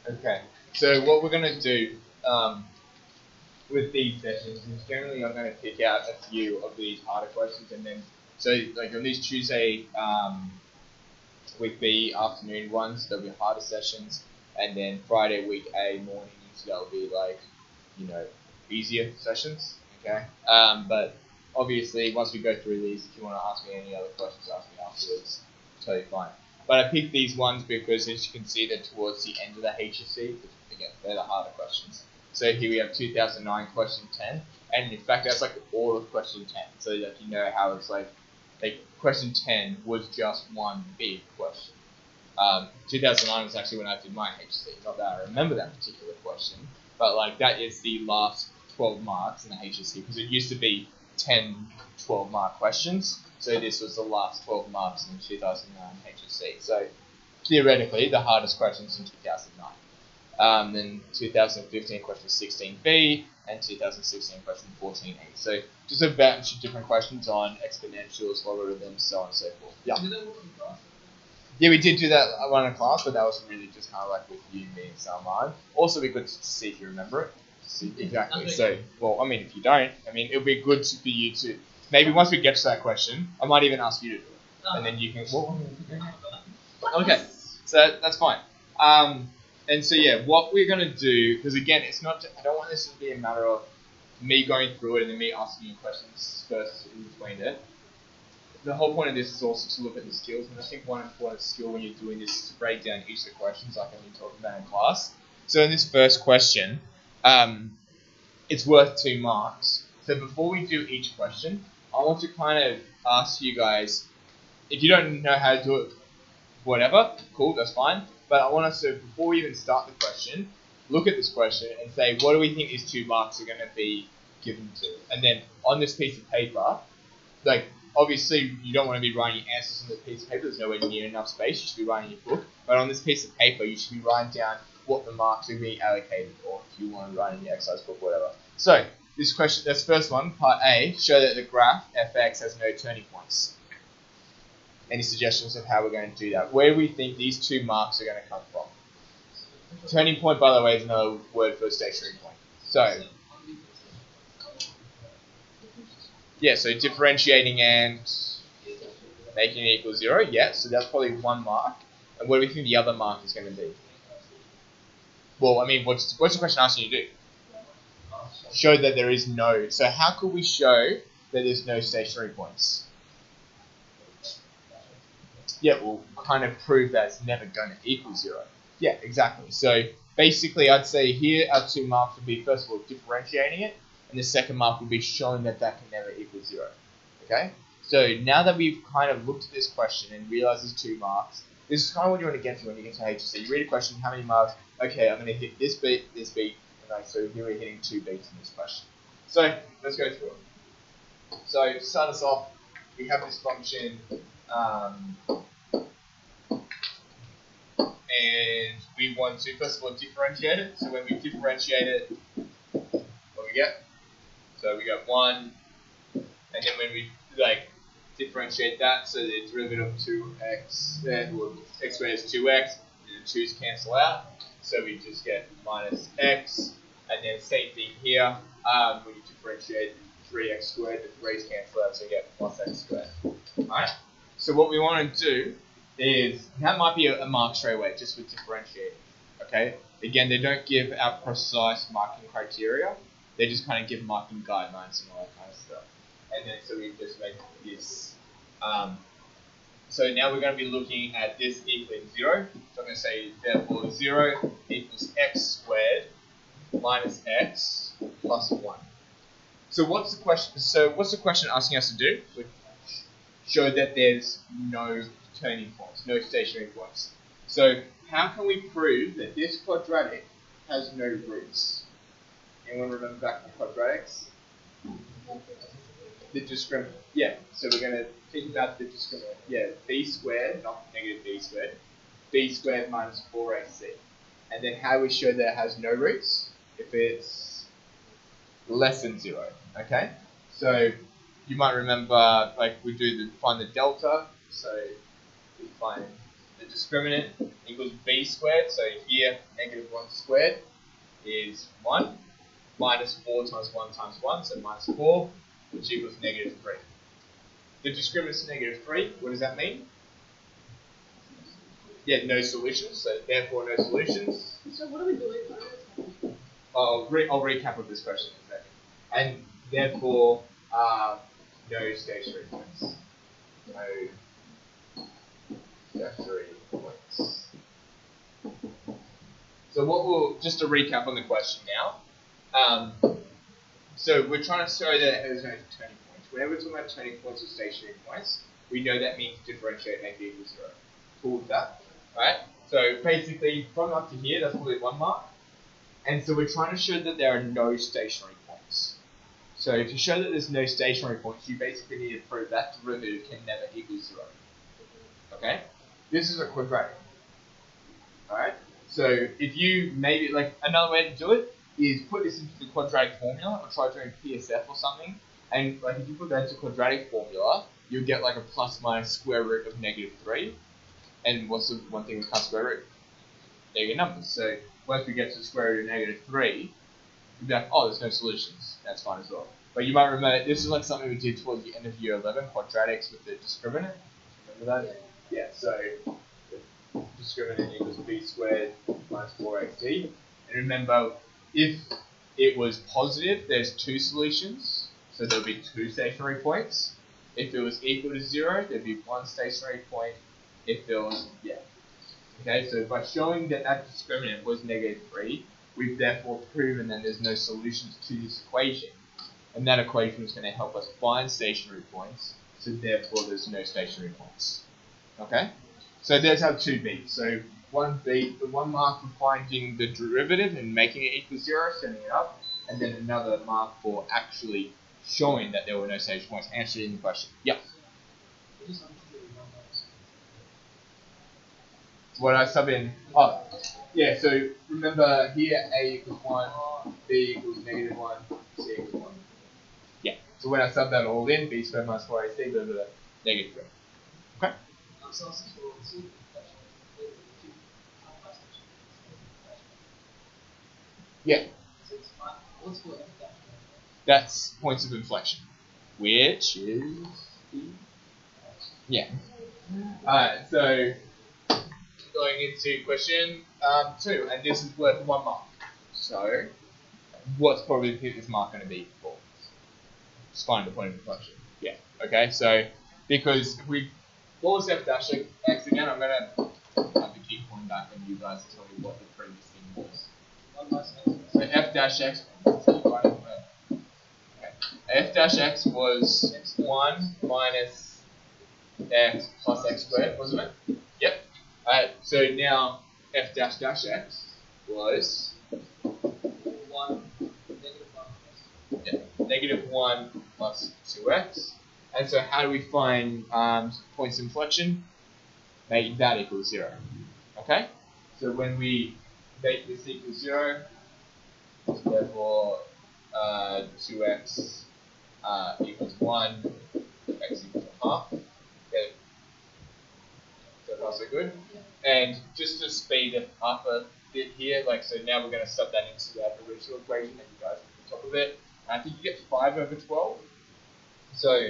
Okay, so what we're going to do with these sessions is generally I'm going to pick out a few of these harder questions, and then so like on these Tuesday week B afternoon ones, there'll be harder sessions, and then Friday week A mornings there'll be like, you know, easier sessions. Okay, but obviously once we go through these, if you want to ask me any other questions, ask me afterwards. Totally fine. But I picked these ones because, as you can see, they're towards the end of the HSC. Again, they're the harder questions. So here we have 2009 question 10, and in fact that's like all of question 10. So that you know how it's like question 10 was just one big question. 2009 was actually when I did my HSC. Not that I remember that particular question, but like that is the last 12 marks in the HSC, because it used to be 10 12-mark questions. So this was the last 12 marks in 2009 HSC. So theoretically, the hardest questions in 2009. Then 2015 question 16B and 2016 question 14E. So just a bunch of different questions on exponentials, logarithms, so on and so forth. Yeah. Yeah, we did do that one in class, but that was really just kind of like with you, me, and Salman. Also, be good to see if you remember it. Exactly. So, well, I mean, if you don't, I mean, it'll be good for you to. Maybe once we get to that question, I might even ask you to do it, and then you can. Well, okay, so that's fine. And so yeah, what we're gonna do, because again, it's not. I don't want this to be a matter of me going through it and then me asking you questions first in between it. The whole point of this is also to look at the skills, and I think one important skill when you're doing this is to break down each of the questions, like I've been talking about in class. So in this first question, it's worth 2 marks. So before we do each question, I want to kind of ask you guys, if you don't know how to do it, whatever, cool, that's fine. But I want us to, before we even start the question, look at this question and say, what do we think these 2 marks are going to be given to? And then on this piece of paper, like, obviously you don't want to be writing your answers on this piece of paper, there's nowhere near enough space, you should be writing your book. But on this piece of paper, you should be writing down what the marks are being allocated for, if you want to write in the exercise book, whatever. So, this question, this first one, part A, show that the graph fx has no turning points. Any suggestions of how we're going to do that? Where do we think these 2 marks are going to come from? Turning point, by the way, is another word for a stationary point. So, yeah, so differentiating and making it equal 0, yeah, so that's probably 1 mark. And what do we think the other mark is going to be? Well, I mean, what's the question asking you to do? Show that there is no. So how could we show that there's no stationary points? Yeah, we'll kind of prove that it's never going to equal 0. Yeah, exactly. So basically, I'd say here our 2 marks would be, first of all, differentiating it, and the second mark would be showing that that can never equal 0. Okay? So now that we've kind of looked at this question and realized there's 2 marks, this is kind of what you want to get to when you get to HSC. You read a question, how many marks? Okay, I'm going to hit this beat, and like, so here we're hitting 2 beats in this question. So let's go through it. So to start us off, we have this function, and we want to first of all differentiate it. So when we differentiate it, what do we get? So we got 1, and then when we like differentiate that, so the derivative of 2x, x squared is 2x, and the 2's cancel out, so we just get minus x, and then same thing here, when you differentiate 3x squared, the 3's cancel out, so you get plus x squared. Alright, so what we want to do is, that might be a mark straight away, just with differentiating, okay? Again, they don't give out precise marking criteria, they just kind of give marking guidelines and all that kind of stuff. And then so we just make this. So now we're going to be looking at this equaling 0. So I'm going to say therefore 0 equals x squared minus x plus 1. So what's the question? So what's the question asking us to do? Show that there's no turning points, no stationary points. So how can we prove that this quadratic has no roots? Anyone remember back to quadratics? The discriminant. Yeah, so we're going to think about the discriminant. Yeah, b squared, not negative b squared. B squared minus 4ac. And then how we show that it has no roots? If it's less than 0. Okay? So you might remember, like we do find the delta. So we find the discriminant equals b squared. So here, negative 1 squared is 1. Minus 4 times 1 times 1, so minus 4, which equals negative 3. The discriminant is negative 3. What does that mean? Yeah, no solutions, so therefore no solutions. So what are we doing? I'll recap of this question in a second. And therefore, no stationary points. No stationary points. So just to recap on the question now. So we're trying to show that there's no turning points. Whenever we're talking about turning points or stationary points, we know that means differentiate and make equal 0. Cool with that, right? So basically, from up to here, that's probably 1 mark. And so we're trying to show that there are no stationary points. So to show that there's no stationary points, you basically need to prove that derivative can never equal 0. Okay? This is a quadratic. Alright? So if you maybe, like, another way to do it is put this into the quadratic formula, or try doing PSF or something, and like if you put that into quadratic formula, you'll get like a plus minus square root of negative 3. And what's the one thing we can't square root? Negative numbers. So once we get to the square root of negative 3, you'll be like, oh, there's no solutions. That's fine as well. But you might remember, this is like something we did towards the end of year 11, quadratics with the discriminant. Remember that? Yeah, so the discriminant equals b squared minus 4ac. And remember, if it was positive, there's 2 solutions. So there'll be 2 stationary points. If it was equal to 0, there'd be 1 stationary point. If there was, yeah. Okay, so by showing that that discriminant was negative 3, we've therefore proven that there's no solutions to this equation. And that equation is going to help us find stationary points, so therefore there's no stationary points. Okay? So there's our 2b. So 1b, the 1 mark for finding the derivative and making it equal 0, setting it up, and then another mark for actually showing that there were no stationary points, answering the question. Yep. What I sub in, oh, yeah, so remember here a equals 1, b equals negative 1, c equals 1. Yeah, so when I sub that all in, b squared minus 4ac, blah, blah, blah, negative 3. Okay? Yeah. That's points of inflection, which is, yeah. Alright, so going into question 2, and this is worth 1 mark. So, what's probably this mark going to be for? Just find the point of inflection. Yeah. Okay. So, because if we, what was f dash x again? I'm gonna have to keep going back and you guys tell me what the previous thing was. So f dash x. Okay. F dash x was 1 minus x plus x squared, wasn't it? Yep. Alright, so now f dash dash x was 1, negative 1 plus 2x. And so how do we find points of inflection? Make that equal 0. Okay? So when we make this equal 0, therefore 2x equals 1, x equals half. Okay. So far so good. And just to speed it up a bit here, like so now we're going to sub that into that original equation that you guys put on top of it. I think you get 5 over 12. So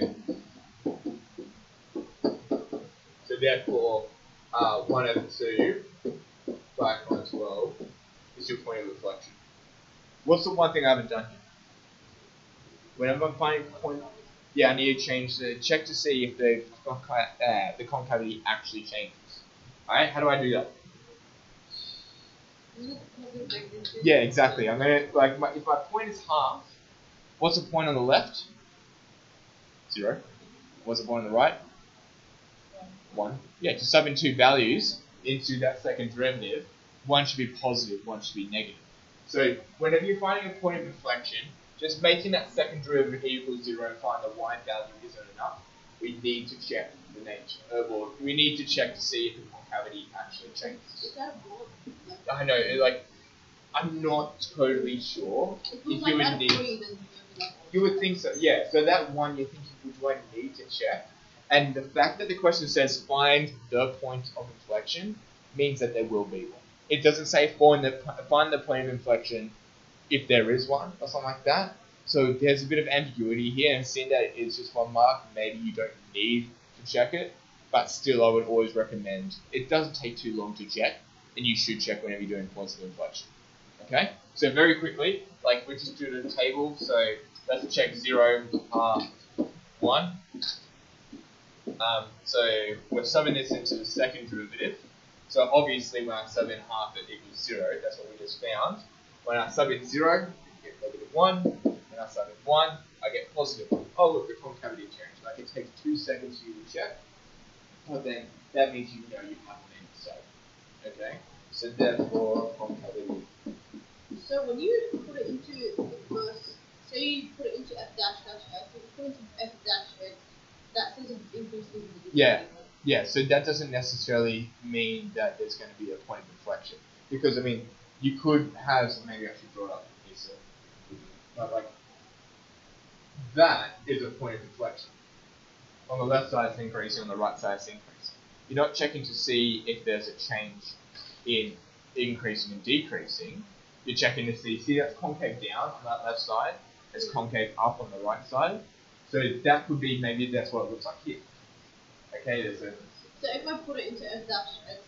therefore 1 over 2, 5 minus 12 is your point of inflection. What's the one thing I haven't done here? Whenever I'm finding point, yeah, I need to change check to see if the concavity actually changes. Alright, how do I do that? Yeah, exactly. I'm gonna if my point is half, what's the point on the left? 0. What's the point on the right? 1. Yeah, to sub in 2 values into that second derivative, one should be positive, one should be negative. So whenever you're finding a point of inflection, just making that second derivative equal 0 and find the y value isn't enough. We need to check the nature, or we need to check to see if the concavity actually changes. I know, I'm not totally sure if you would need. You would think so, yeah. So that one you think you would need to check, and the fact that the question says find the point of inflection. inflection means that there will be one. It doesn't say find the point of inflection if there is one or something like that. So there's a bit of ambiguity here, and seeing that it's just 1 mark, maybe you don't need to check it, but still I would always recommend, it doesn't take too long to check, and you should check whenever you're doing points of inflection. Okay, so very quickly, like we just do the table, so let's check 0, 1. So we're subbing this into the second derivative. So obviously when I sub in half, it equals 0. That's what we just found. When I sub in 0, I get -1. When I sub in 1, I get +1. Oh look, the concavity changed. Like it takes 2 seconds for you to check. But then that means you know you have one in sub. Okay? So therefore concavity. So when you put it into the first, say you put it into f dash dash x, if you put it into f dash x, that says an increase in the Yeah, so that doesn't necessarily mean that there's going to be a point of inflection. Because, I mean, you could have, maybe I should draw it up here, so, but like, that is a point of inflection. On the left side it's increasing, on the right side it's increasing. You're not checking to see if there's a change in increasing and decreasing. You're checking to see that's concave down on that left side, it's concave up on the right side. So that could be, maybe that's what it looks like here. Okay, there's a... So if I put it into f dash x,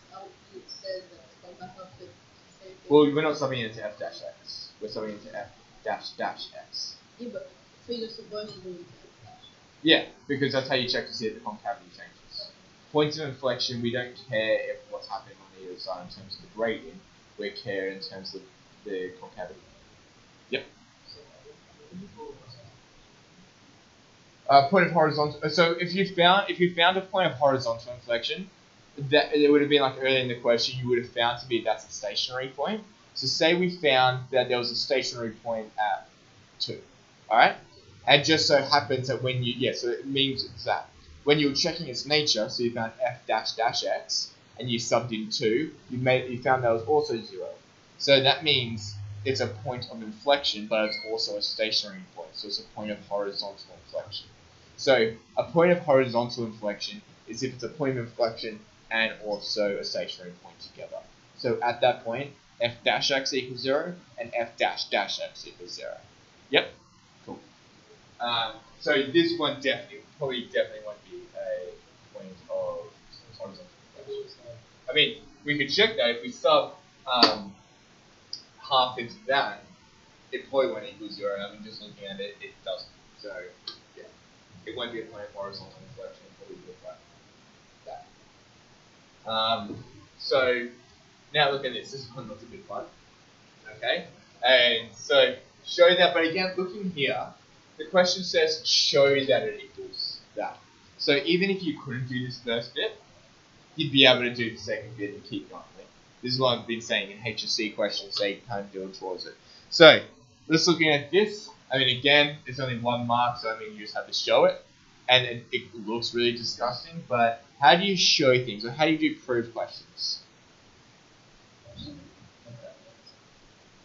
it says that it's going back up to the same thing. Well, we're not subbing into f dash x. We're subbing into f dash dash x. Yeah, but so you're supposed to do it into f dash. Yeah, because that's how you check to see if the concavity changes. Okay. Points of inflection, we don't care if what's happening on the other side in terms of the gradient. We care in terms of the concavity. Yep. Point of horizontal. So if you found a point of horizontal inflection, that it would have been like earlier in the question, you would have found to be that's a stationary point. So say we found that there was a stationary point at 2, all right, and just so happens that when you so it means it's that when you were checking its nature, so you found f dash dash x and you subbed in 2, you found that was also 0. So that means it's a point of inflection, but it's also a stationary point. So it's a point of horizontal inflection. So a point of horizontal inflection is if it's a point of inflection and also a stationary point together. So at that point, f dash x equals 0 and f dash dash x equals 0. Yep, cool. So this one probably definitely won't be a point of horizontal inflection. I mean, we could check that if we sub half into that, it probably won't equal 0. I mean, just looking at it, it doesn't. So yeah, it won't be a point of horizontal inflection. It probably look like that. So now look at this. This one looks a bit fun. Okay, and so show that. But again, looking here, the question says show that it equals that. So even if you couldn't do this first bit, you'd be able to do the second bit and keep going. This is what I've been saying in HSC questions, so you kind of build towards it. So, let's looking at this. I mean, again, it's only 1 mark, so I mean, you just have to show it. And it looks really disgusting, but how do you show things, or how do you do proof questions?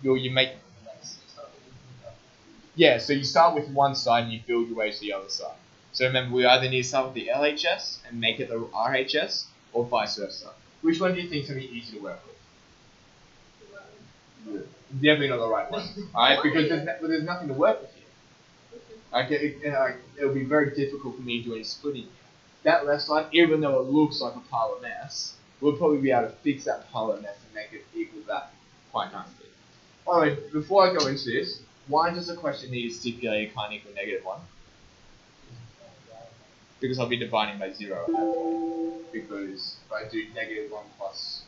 You make... Yeah, so you start with one side and you build your way to the other side. So remember, we either need to start with the LHS and make it the RHS, or vice versa. Which one do you think is going to be easy to work with? Definitely not the right one. Alright, because there's nothing to work with here. It'll be very difficult for me to do any splitting here. That left side, even though it looks like a pile of mess, we'll probably be able to fix that pile of mess and make it equal that quite nicely. Alright, before I go into this, why does the question need to stipulate it can't equal -1? Because I'll be dividing by 0 at that point. Because if I do -1 plus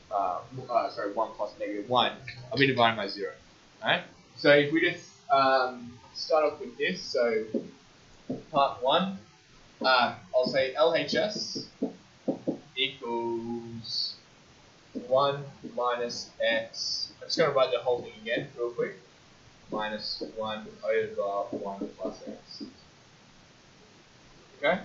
1 plus -1, I'll be dividing by 0. Alright? So if we just start off with this, so part 1, I'll say LHS equals 1 minus x. I'm just going to write the whole thing again real quick. Minus 1 over 1 plus x. Okay?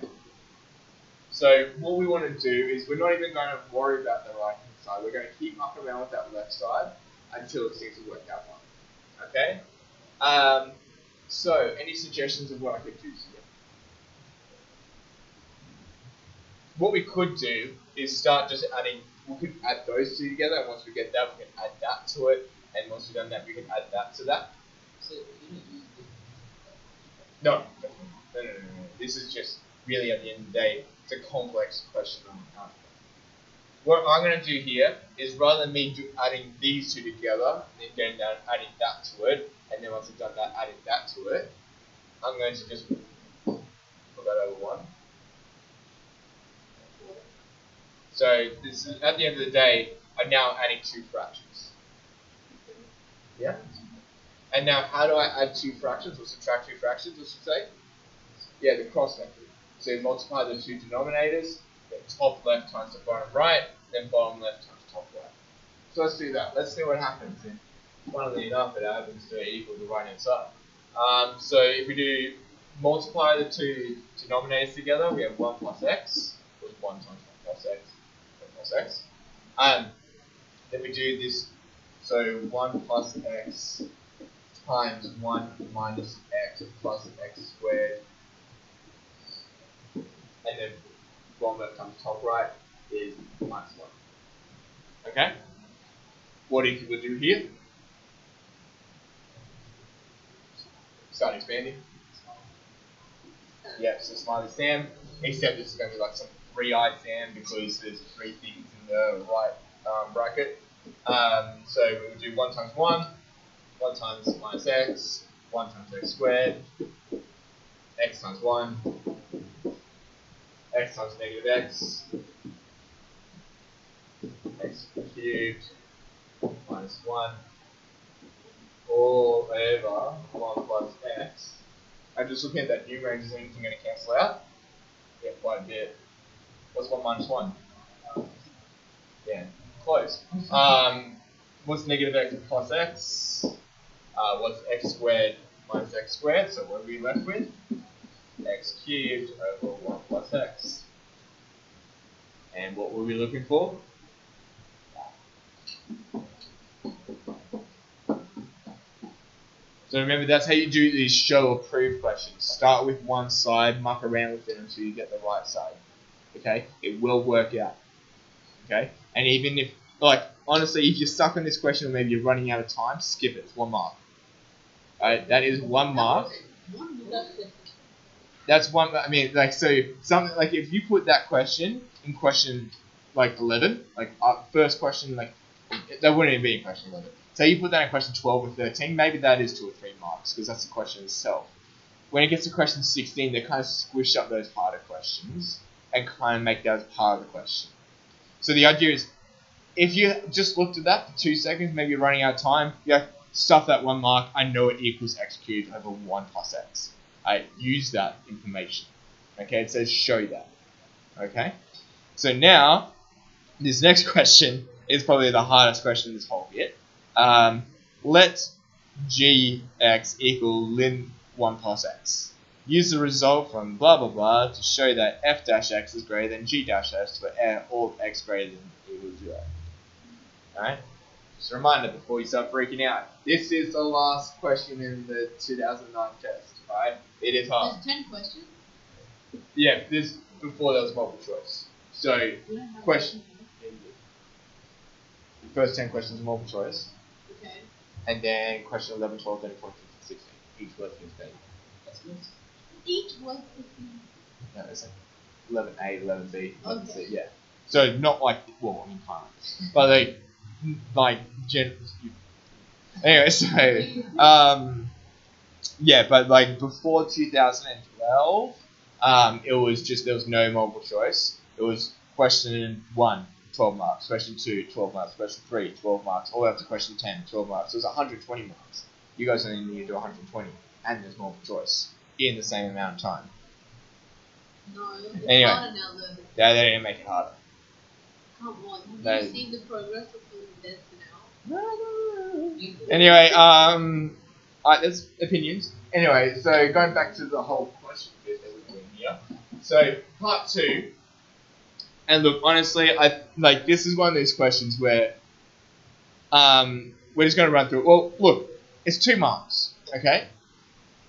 So what we want to do is we're not even going to worry about the right hand side. We're going to keep mucking around with that left side until it seems to work out well. Okay? So any suggestions of what I could do here? What we could do is start just adding we could add those two together, and once we get that, we can add that to it, and once we've done that, we can add that to that. So you don't use No. This is just really at the end of the day, it's a complex question on how. What I'm going to do here is rather than me adding these two together, and then going down and adding that to it, and then once I've done that, adding that to it, I'm going to just put that over 1. So this is, at the end of the day, I'm now adding 2 fractions. Yeah? And now how do I add 2 fractions or subtract 2 fractions, I should say? Yeah, the cross method. So you multiply the 2 denominators, then top left times the bottom right, then bottom left times top right. So let's do that. Let's see what happens. And funnily enough, it happens to equal the right hand side. So if we do multiply the 2 denominators together, we have 1 plus x, or 1 times 1 plus x, 1 plus x. Then we do this, so 1 plus x times 1 minus x plus x squared, and then bottom left times top right is minus 1. Okay? What do you think we'll do here? Start expanding. Yeah, so smiley Sam, except this is going to be like some 3-eyed Sam because there's 3 things in the right bracket. So we'll do 1 times 1, 1 times minus x, 1 times x squared, x times 1, x times negative x, x cubed minus 1, all over 1 plus x. I'm just looking at that numerator, is anything going to cancel out? Yeah, quite a bit. What's 1 minus 1? Yeah, close. What's negative x plus x? What's x squared minus x squared? So what are we left with? X cubed over 1 plus x. And what were we looking for? So remember, that's how you do these show or prove questions. Start with one side, muck around with it until you get the right side. Okay? It will work out. Okay? And even if, like, honestly, if you're stuck on this question or maybe you're running out of time, skip it. It's 1 mark. Alright, that is 1 mark. That's one, I mean, like, so, something, like, if you put that question in question, like, 11, like, first question, like, that wouldn't even be in question 11. Say you put that in question 12 or 13, maybe that is 2 or 3 marks, because that's the question itself. When it gets to question 16, they kind of squish up those harder questions and kind of make that as part of the question. So the idea is, if you just looked at that for 2 seconds, maybe you're running out of time, yeah, stuff that 1 mark, I know it equals x cubed over 1 plus x. I use that information. Okay, it says show that. Okay, so now, this next question is probably the hardest question in this whole bit. Let gx equal lim 1 plus x. Use the result from blah blah blah to show that f dash x is greater than g dash x for all x greater than equal to 0. Alright? Just a reminder before you start freaking out. This is the last question in the 2009 test. Alright? It is hard. There's 10 questions? Yeah, this before there was multiple choice. So, question. The first 10 questions are multiple choice. Okay. And then question 11, 12, 13, 14, 15, 16. Each worth 15. That's good. Each was 15. No, it's like 11A, 11B, 11C, Okay. yeah. So not like, well, I mean, kind of. But like, anyway, so, yeah, but like before 2012, it was just, there was no multiple choice. It was question 1, 12 marks, question 2, 12 marks, question 3, 12 marks, all the way up to question 10, 12 marks. So it was 120 marks. You guys only need to do 120, and there's multiple choice in the same amount of time. No, it's Anyway. harder now though. Yeah, they didn't make it harder. Come on, have No. you seen the progress of the deaths now? Anyway, there's opinions. Anyway, so going back to the whole question bit that we're doing here. So part 2, and look, honestly, this is one of those questions where we're just going to run through it. Well, look, it's 2 marks, okay?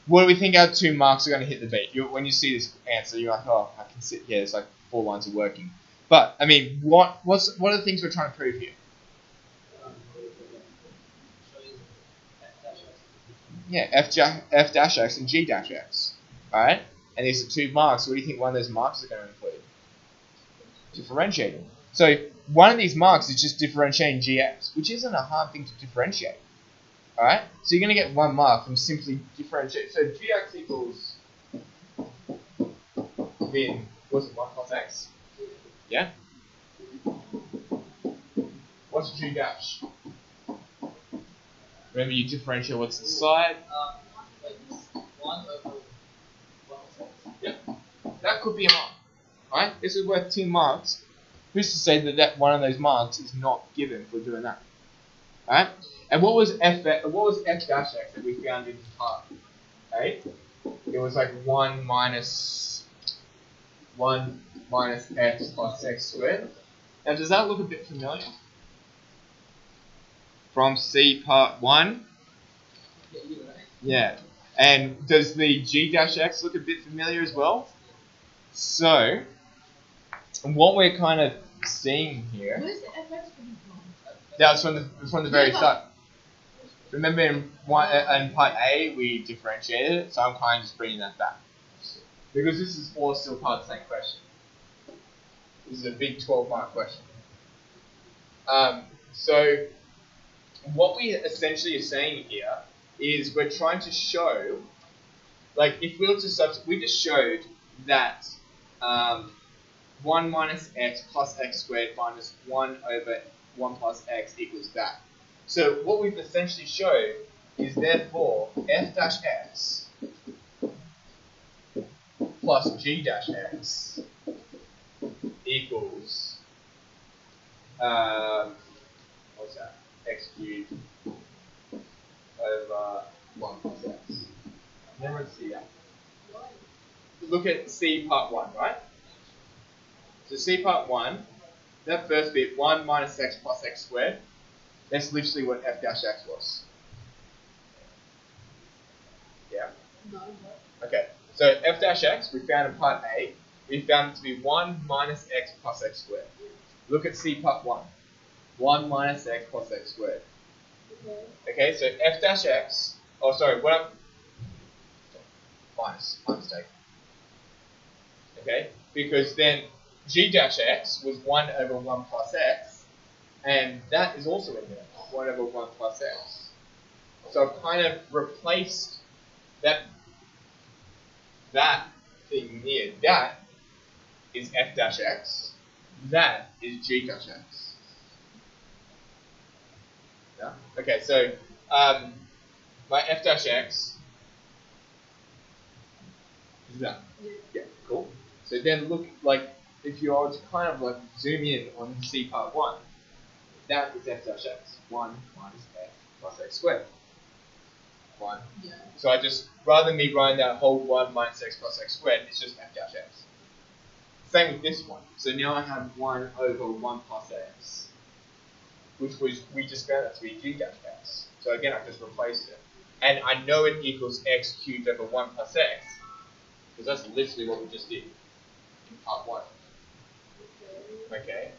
What do we think our 2 marks are going to hit the beat? When you see this answer, you're like, oh, I can see, yeah, it's like 4 lines of working. But I mean, what are the things we're trying to prove here? Yeah, f dash x and g dash x. Alright? And these are 2 marks. What do you think one of those marks is going to include? Differentiating. So one of these marks is just differentiating gx, which isn't a hard thing to differentiate. Alright? So you're going to get 1 mark from simply differentiating. So gx equals then, what's it, 1 plus x? Yeah? What's g dash? Remember, you differentiate what's the side. 1 over 1 plus x. Yeah. That could be a mark. Alright? This is worth 2 marks. Who's to say that one of those marks is not given for doing that? Alright? And what was f dash x that we found in part A? It was like 1 minus x plus x squared. Now, does that look a bit familiar? From C part 1? Yeah. And does the g dash x look a bit familiar as well? So, what we're kind of seeing here. Where's the FX coming from? That was from the very start. Remember in part A we differentiated it, so I'm kind of just bringing that back. Because this is all still part of the same question. This is a big 12-mark question. So what we essentially are saying here is we're trying to show, like if we were to we just showed that 1 minus x plus x squared minus 1 over 1 plus x equals that. So what we've essentially showed is therefore f dash x plus g dash x equals what's that? X cubed over 1 plus x. Never see that. Look at C part 1, right? So C part 1, that first bit, 1 minus x plus x squared, that's literally what f dash x was. Yeah? No. Okay, so f dash x, we found in part A, we found it to be 1 minus x plus x squared. Look at C part 1. 1 minus x plus x squared. Okay, so f dash x, oh sorry, minus, my mistake. Okay, because then g dash x was 1 over 1 plus x, and that is also in there, 1 over 1 plus x. So I've kind of replaced that thing here. That is f dash x. That is g dash x. Yeah? Okay, so my f dash x is that. Yeah, cool. So then look, like, if you are to kind of like zoom in on C part 1, that is f dash x. 1 minus x plus x squared. 1. Yeah. So I just, rather than me writing that whole 1 minus x plus x squared, it's just f dash x. Same with this one. So now I have 1 over 1 plus x, which was, we just found that to be g dash x. So again, I just replaced it. And I know it equals x cubed over 1 plus x, because that's literally what we just did in part 1. Okay?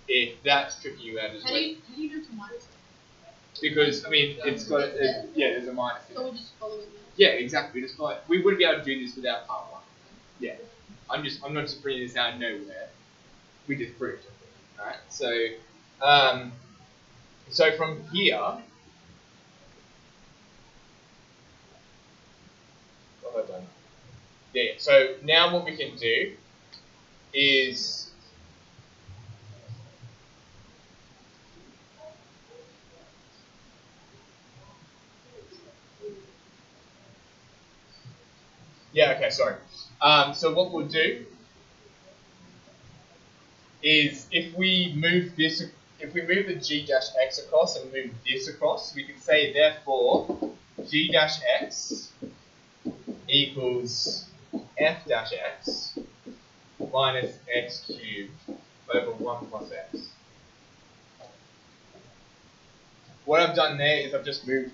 If that's tripping you out as well. How do you know to minus it? Because, I mean, it's got, yeah, there's a minus in So it. we're just following that. Yeah, exactly. We just follow it. We wouldn't be able to do this without part 1. Yeah. I'm not just bringing this out of nowhere. We just proved it. Alright? So from here, what have I done? Yeah, so now what we can do is so what we'll do is if we move the g dash x across and move this across, we can say therefore g dash x equals f dash x minus x cubed over 1 plus x. What I've done there is I've just moved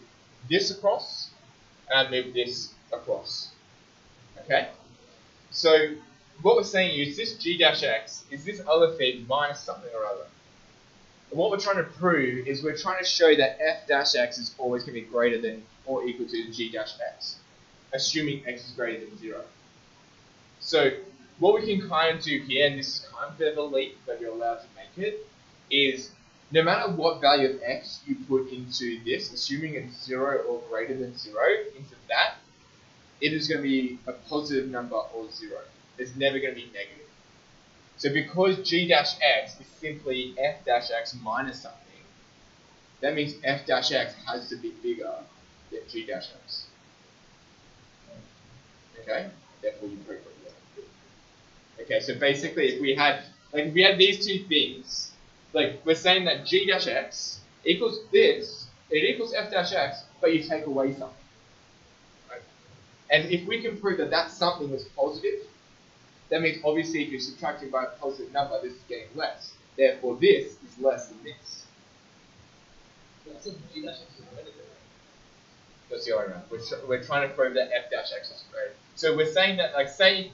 this across and I've moved this across. Okay? So what we're saying is this g dash x is this other thing minus something or other. And what we're trying to prove is we're trying to show that f dash x is always going to be greater than or equal to g dash x, assuming x is greater than 0. So what we can kind of do here, and this is kind of a bit of a leap, but you're allowed to make it, is no matter what value of x you put into this, assuming it's 0 or greater than 0, into that, it is going to be a positive number or 0. It's never going to be negative. So because g dash x is simply f dash x minus something, that means f dash x has to be bigger than g dash x. Okay? Therefore you prove it. Okay, so basically if we had these two things, like we're saying that g dash x equals this, it equals f dash x, but you take away something. Right? And if we can prove that that something is positive, that means obviously if you're subtracting by a positive number, this is getting less. Therefore this is less than this. That's the other way around. We're trying to prove that f dash x is greater. So we're saying that, like, say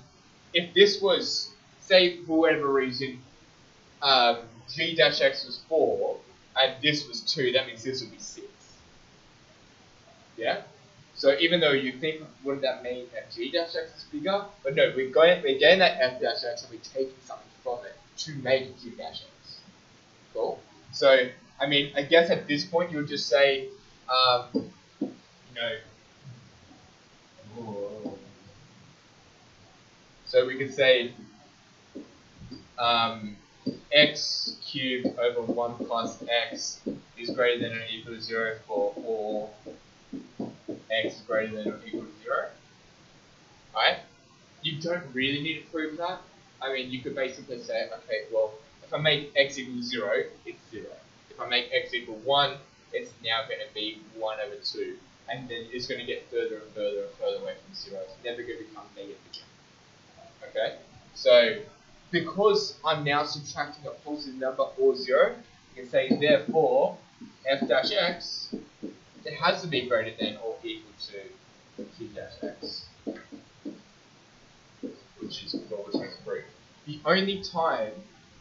if this was, say for whatever reason, g dash x was 4 and this was 2, that means this would be 6. Yeah? So even though you think, wouldn't that mean that g dash x is bigger? But no, we're getting that f dash x and we're taking something from it to make g dash x. Cool? So, I mean, I guess at this point you'll just say, so we could say x cubed over 1 plus x is greater than or equal to 0 for all x is greater than or equal to 0. Right? You don't really need to prove that. I mean, you could basically say, okay, well, if I make x equal to 0, it's 0. If I make x equal 1, it's now going to be 1 over 2. And then it's going to get further and further and further away from 0. It's never going to become negative again. Okay? So, because I'm now subtracting a positive number or 0, you can say, therefore, f dash x, it has to be greater than or equal to g dash x. Which is what we're trying to prove. The only time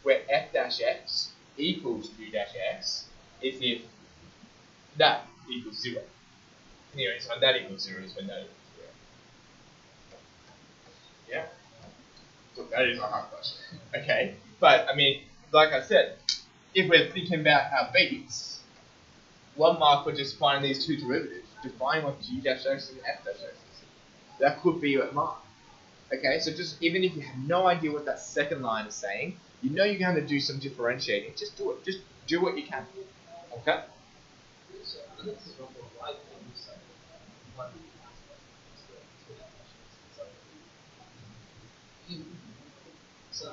where f dash x equals g dash x is if that equals 0. Anyway, so when that equals 0 is when that equals 0. Yeah? So that is a hard question. Okay? But, I mean, like I said, if we're thinking about our beats, 1 mark for just finding these two derivatives, define what g dash x and f dash x is. That could be your mark. Okay, so just even if you have no idea what that second line is saying, you know you're going to do some differentiating. Just do it. Just do what you can. Okay? So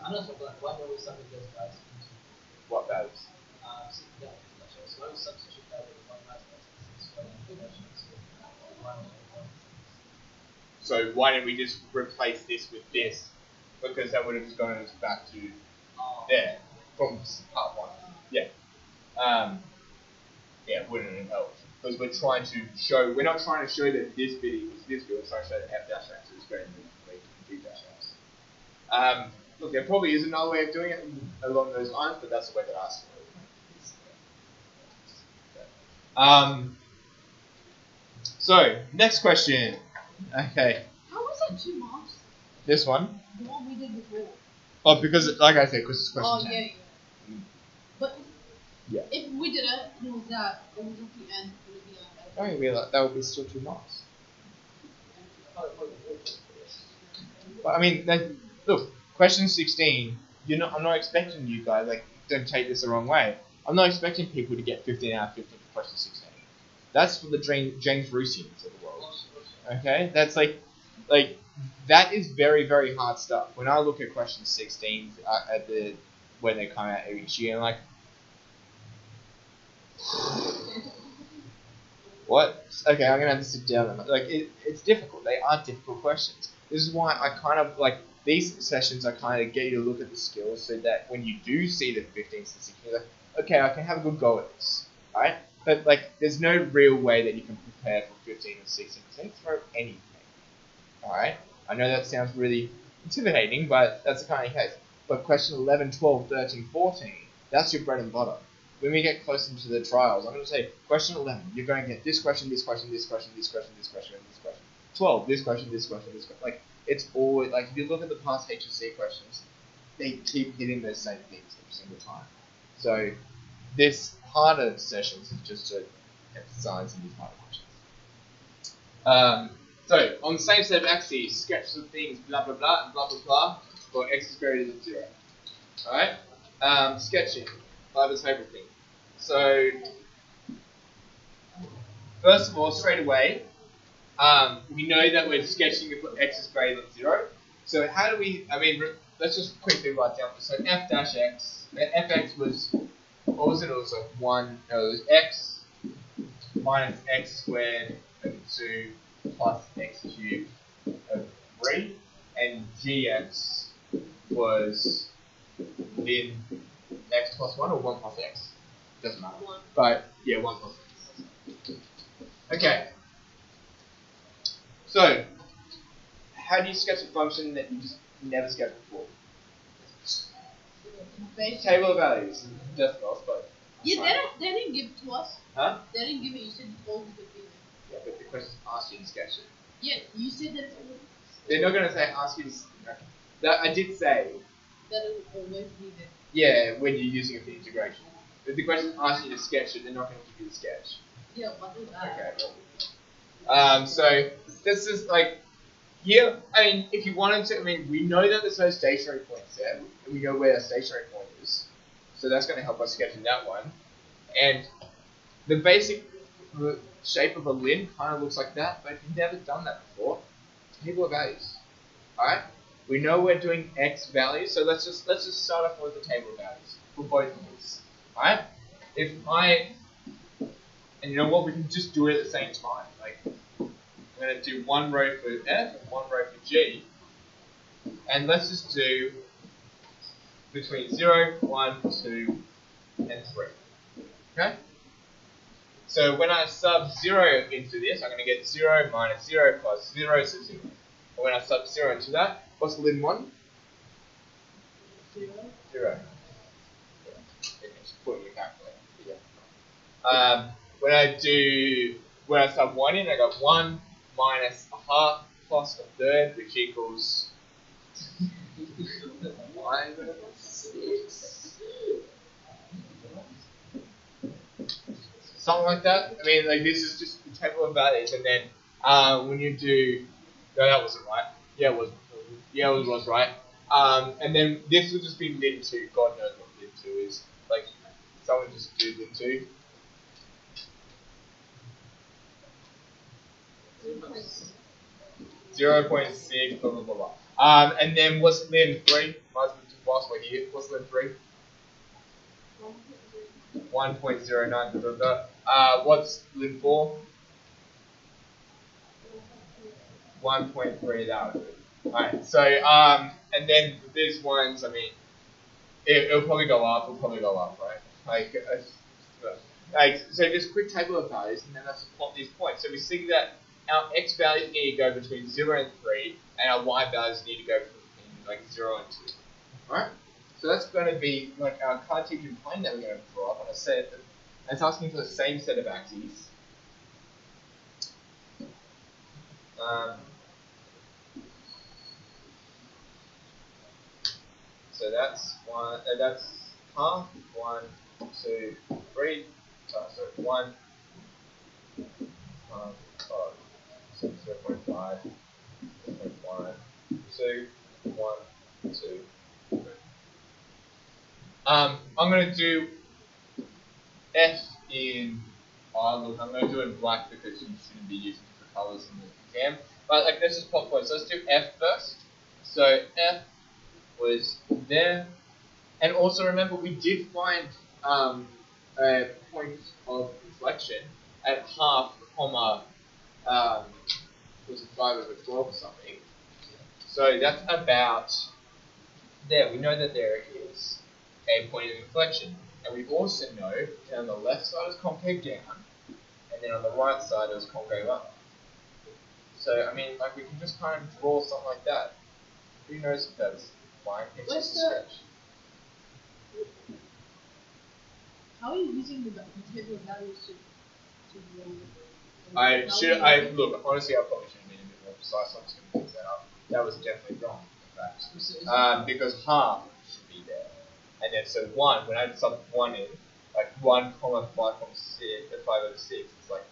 I'm not sure why don't we substitute those values into what values? So why don't we substitute that with 1 minus So why didn't we just replace this with this? Because that would have just gotten us back to there from part 1. Yeah. Yeah, it wouldn't have helped. Because we're trying to show, we're not trying to show that this bit equals this bit, we're trying to show that f dash x is greater than g dash x. Look, there probably is another way of doing it along those lines, but that's the way that I see it. So, next question. Okay. How was that 2 marks? This one? The one we did before. Oh, because, like I said, because it's question 10. Oh, yeah. But yeah. If we did it, it was that. It was at the end. It would be like that. I mean, that would be still 2 marks. But I mean, like, look, question 16. I'm not expecting you guys, like, don't take this the wrong way. I'm not expecting people to get 15 out of 15 for question 16. That's for the James Rusians of the world. Okay, that's like that is very, very hard stuff. When I look at question 16 when they come out each year, I'm like, what? Okay, I'm gonna have to sit down. Like, it's difficult. They are difficult questions. This is why I kind of like these sessions. I kind of get you to look at the skills so that when you do see the 15s and 16s, you're like, okay, I can have a good go at this, right? But like, there's no real way that you can prepare for 15 or 16%. Throw anything. All right. I know that sounds really intimidating, but that's the kind of case. But question 11, 12, 13, 14, that's your bread and butter. When we get closer to the trials, I'm going to say, question 11, you're going to get this question, this question, this question, this question, this question, and this question. 12, this question, this question, this question. Like, it's always, like, if you look at the past HSC questions, they keep hitting those same things every single time. So, this harder sessions is just to emphasize in these harder questions. So, on the same set of axes, sketch some things, blah, blah, blah, and blah, blah, blah, for x is greater than 0. Alright? Sketching. Ivan's favourite thing. So, first of all, straight away, we know that we're sketching if x is greater than 0. So, how do we, let's just quickly write down this. So, f dash x, fx was, what was it? It was like 1, no, it was x minus x squared over 2 plus x cubed over 3. And gx was ln x plus 1 or 1 plus x? Doesn't matter. 1. But, yeah, 1 plus x. Okay. So, how do you sketch a function that you just never sketched before? Table of values. Just us, but... Yeah, they didn't give it to us. Huh? They didn't give it, you said you told me to give it. Yeah, but the question asks you to sketch it. Yeah, you said that it's They're not going to say ask you to... That I did say... that it will always be there. Yeah, when you're using it for integration. If the question asks you to sketch it, they're not going to give you the sketch. Yeah, what is that? Okay. So this is like here. If you wanted to, we know that there's no stationary points there, and we know where a stationary point is. So that's going to help us sketching that one. And the basic shape of a ln kind of looks like that, but if you've never done that before, table of values. All right. We know we're doing x values, so let's just start off with the table of values for both of these. All right. And you know what? We can just do it at the same time. Like, I'm going to do one row for f and one row for g. And let's just do between 0, 1, 2, and 3. Okay? So when I sub 0 into this, I'm going to get 0 minus 0 plus 0, so 0. And when I sub 0 into that, what's ln 1? 0. 0. Yeah. You can just put it in your calculator. Yeah. When I sub 1 in, I got 1 minus a half plus a third, which equals 6. Something like that. This is just the table of values, and then when you do, no, that wasn't right. Yeah, it was. Yeah, it was right. And then this would just be ln 2. God knows what ln 2 is. Like, someone just do ln 2. 0.6, blah, blah, blah, blah. And then what's ln 3? Whilst we're here, what's ln 3? 1.09, blah, blah, blah. What's ln 4? 1.3, that would be. Alright, so, and then these ones, it'll probably go up, right? So just quick table of values, and then let's plot these points. So we see that our x values need to go between 0 and 3, and our y values need to go between 0 and 2. Alright? So that's going to be like our Cartesian plane that we're going to draw up on a set. And it's asking for the same set of axes. So that's half, 1, 2, 3. So 1, 0.5, 0.1, 2, 1, 2, 3. I'm going to do f in, I'm going to do it in black because you shouldn't be using different colors in the exam. But let's just plot points. So let's do f first. So f was there. And also remember, we did find a point of inflection at half, comma, was it 5 over 12 or something. So that's about there. We know that there is a point of inflection. And we also know that on the left side is concave down, and then on the right side is concave up. So, we can just kind of draw something like that. Who knows if that's fine? It's What's just a the- sketch. How are you using the table of values to Look, honestly, I probably should have been a bit more precise. I'm just going to fix that up. That was definitely wrong, in fact. Because half should be there. And then, so 1, when I sub 1 in, like 1, 5, 6, 5 over 6, it's like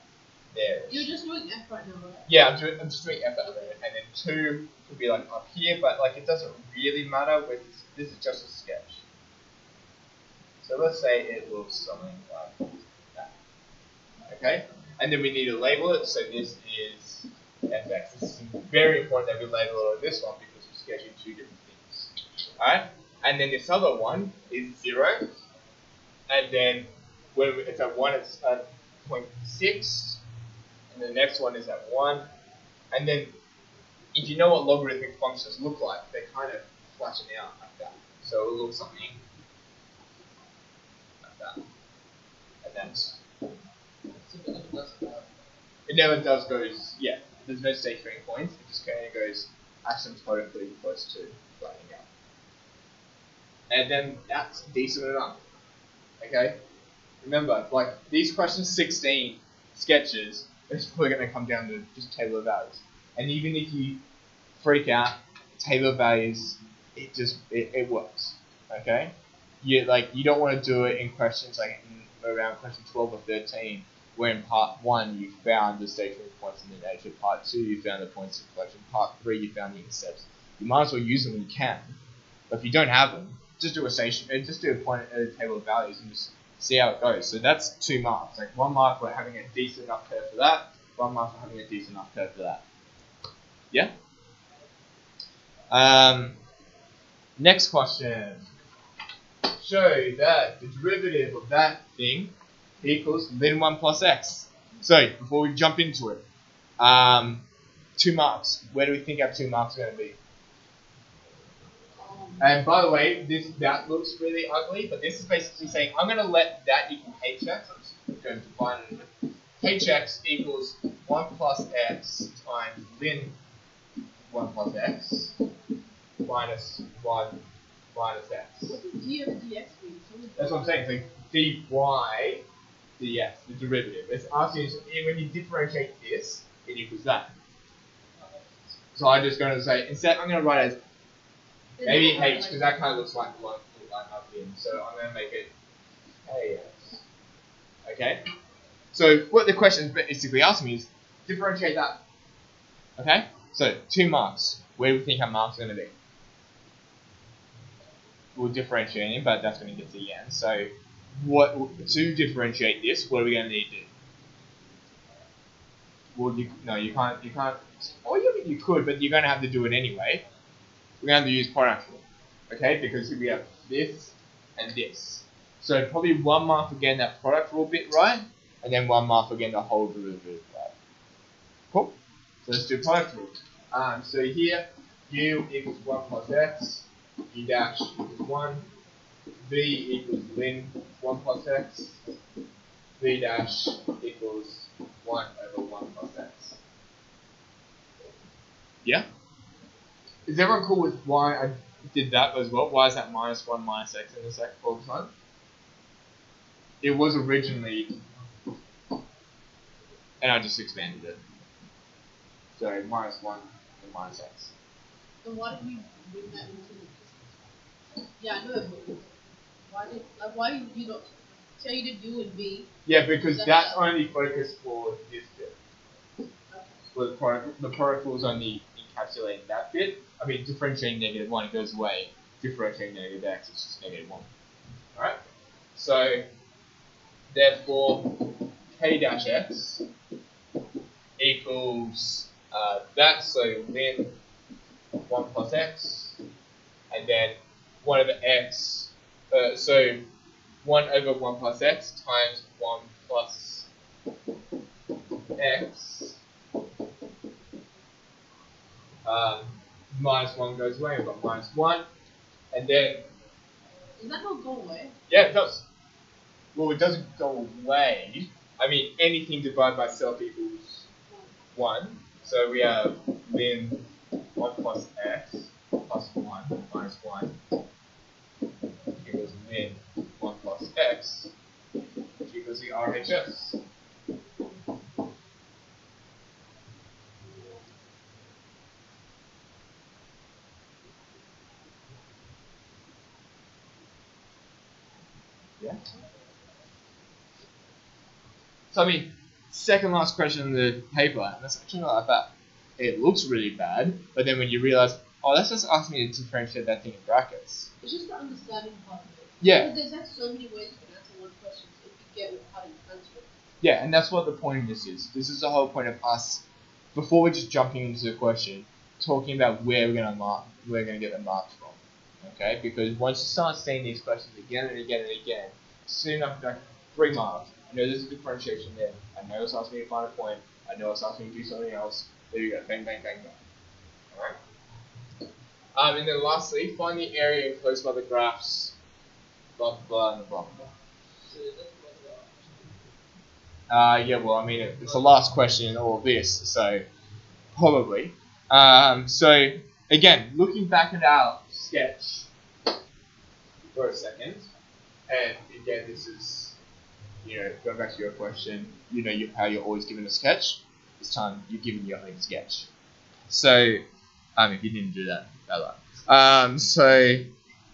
there. You're just doing F right now, right? Yeah, I'm just doing F at the moment. And then 2 could be like up here, but like it doesn't really matter. This is just a sketch. So let's say it looks something like that. Okay? And then we need to label it, so this is fx. This is very important that we label it on this one because we're sketching 2 different things. Alright? And then this other one is 0. And then when it's at 1, it's at 0.6. And the next one is at 1. And then if you know what logarithmic functions look like, they're kind of flashing out like that. So it will look something like that. And that's... It never does goes, yeah, there's no stationary points, it just kind of goes asymptotically close to flattening out. And then that's decent enough, okay? Remember, like, these questions 16 sketches, it's probably going to come down to just table of values. And even if you freak out, table of values, it works, okay? You don't want to do it in questions like around question 12 or 13, where in part 1 you found the stationary points in the nature, part 2 you found the points of collection, part 3 you found the intercepts. You might as well use them when you can. But if you don't have them, just do a point at a table of values and just see how it goes. So that's 2 marks. Like 1 mark for having a decent enough curve for that, 1 mark for having a decent enough curve for that. Yeah? Next question. Show that the derivative of that thing equals ln 1 plus x. So, before we jump into it, 2 marks. Where do we think our 2 marks are going to be? And by the way, that looks really ugly, but this is basically saying I'm going to let that equal hx. I'm just going to define it. Hx equals 1 plus x times ln 1 plus x minus 1 minus x. What does d over dx mean? That's what I'm saying. So dy dx, the derivative. It's asking you, when you differentiate this, it equals that. So I'm just going to say, instead I'm going to write as maybe h, because that kind of looks like up in. So I'm going to make it kx. Okay? So what the question is basically asking me is, differentiate that. Okay? So 2 marks. Where do we think our marks are going to be? We'll differentiate it, but that's going to get to the end. So to differentiate this, what are we going to need to do? Well, you can't. Or you could, but you're going to have to do it anyway. We're going to have to use product rule, okay? Because we have this and this. So probably 1 mark for getting that product rule bit right, and then 1 mark for getting the whole derivative right. Cool. So let's do product rule. So here, u equals 1 plus x, u dash equals 1, v equals ln 1 plus x, v dash equals 1 over 1 plus x. Yeah? Is everyone cool with why I did that as well? Why is that minus 1 minus x in the second all the time? It was originally, and I just expanded it. So minus 1 and minus x. So why did you bring that into the... Yeah, I know it, but why did you not tell you to do and b? Yeah, because that's only focused for this bit. Okay. For the product rule is only encapsulating that bit. I mean, differentiating -1, it goes away. Differentiating -x, it's just -1. Alright? So, therefore, k dash x equals that, so ln 1 plus x, and then 1 over x, so 1 over 1 plus x times 1 plus x, minus 1 goes away, we've got minus 1, and then... Does that not go away? Yeah, it does. Well, it doesn't go away. I mean, anything divided by self equals 1. So we have ln 1 plus x plus plus 1 minus 1 equals min 1 plus x, which equals the RHS. Yeah. So I mean, second last question in the paper, and that's actually not that bad. It looks really bad, but then when you realize, oh, that's just asking me to differentiate that thing in brackets. It's just the understanding part of it. Yeah. Because there's like so many ways you can answer one question if you get how to answer it. Yeah, and that's what the point of this is. This is the whole point of us, before we're just jumping into the question, talking about where we're gonna get the marks from. Okay? Because once you start seeing these questions again and again and again, soon after like 3 marks, I know there's a differentiation there. I know it's asking me to find a point. I know it's asking me to do something else. There you go. Bang, bang, bang, bang. Alright? And then lastly, find the area enclosed by the graphs. Blah, blah, blah, blah, blah. Yeah, well, I mean, it's the last question in all of this, so probably. So, again, looking back at our sketch for a second, and again, this is, going back to your question, how you're always given a sketch. This time, you're given your own sketch. So, if you didn't do that, bad luck. So,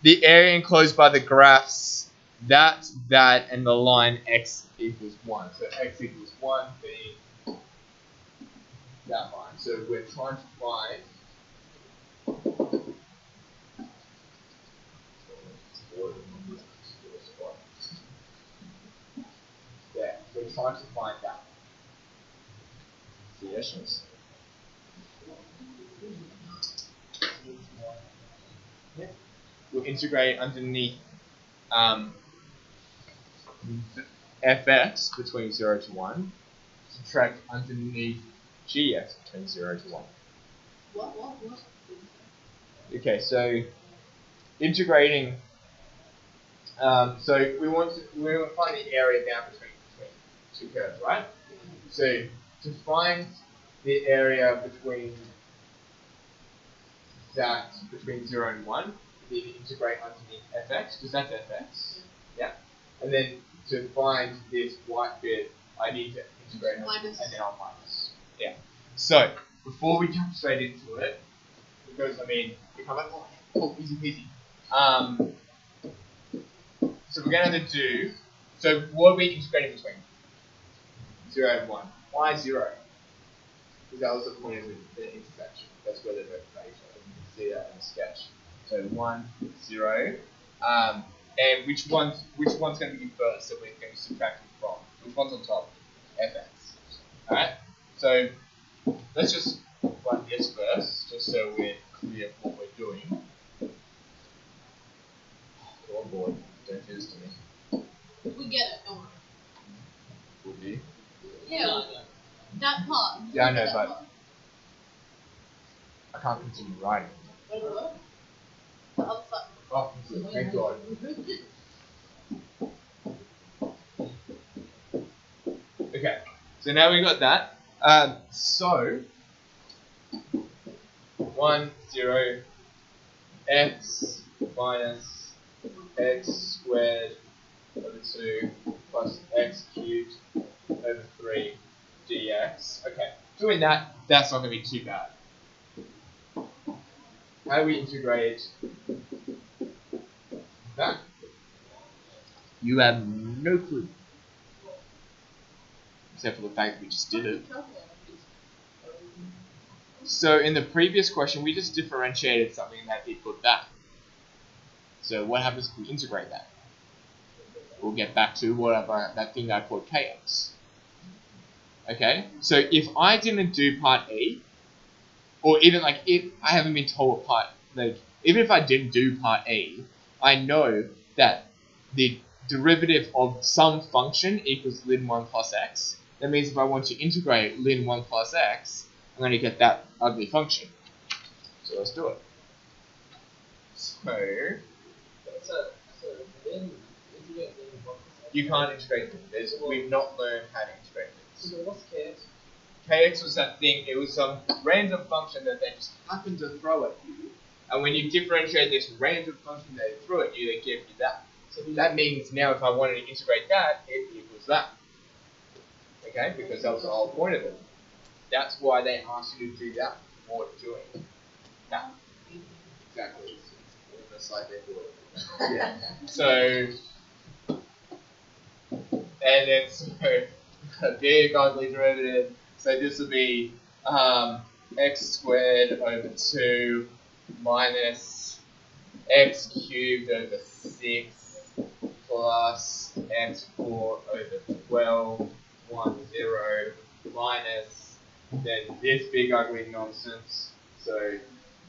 the area enclosed by the graphs, that, and the line x equals 1. So, x equals 1 being that line. So, we're trying to find we're trying to find that. Yes. Yeah. We'll integrate underneath fx between 0 to 1. Subtract underneath gx between 0 to 1. What? Okay, so integrating. So we want to find the area down between two curves, right? So to find the area between 0 and 1, we need to integrate underneath fx, because that's fx. Yeah. And then to find this white bit, I need to integrate minus. And then I'll minus. Yeah. So before we jump straight into it, because you come like, oh, easy peasy. So we're going to do. So what are we integrating between 0 and 1? Why 0? Because that was the point of the intersection. That's where the both values are. You can see that in the sketch. So 1, 0. And which one's going to be first? So we're going to subtract them from. Which one's on top? fx. Alright? So let's just run this first, just so we're clear of what we're doing. Oh boy, don't do this to me. We get it, don't worry. Would you? Yeah, that part. Yeah, I know, that but part. I can't continue writing. Wait, what? The other side. Oh, thank God. Okay, so now we got that. So 1, 0, x minus x squared over 2 plus x cubed over 3 dx. Okay, doing that, that's not going to be too bad. How do we integrate that? You have no clue. Except for the fact that we just did it. So in the previous question, we just differentiated something that equaled that. So what happens if we integrate that? We'll get back to whatever that thing I called kx. Okay, so if I didn't do part E, or even if I haven't been told even if I didn't do part E, I know that the derivative of some function equals ln 1 plus x. That means if I want to integrate ln 1 plus x, I'm going to get that ugly function. So let's do it. So you can't integrate them. We've not learned how to integrate things. So what's kx? Kx was that thing, it was some random function that they just happened to throw at you, And when you differentiate this random function that through it, you then give you that. So that means now if I wanted to integrate that, it equals that. Okay, because that was the whole point of it. That's why they asked you to do that before doing that. Exactly. Almost like they do it. Yeah. So, and then so a big ugly derivative. So this will be x squared over 2 minus x cubed over 6 plus x4 over 12, 1, 0 minus then this big ugly nonsense. So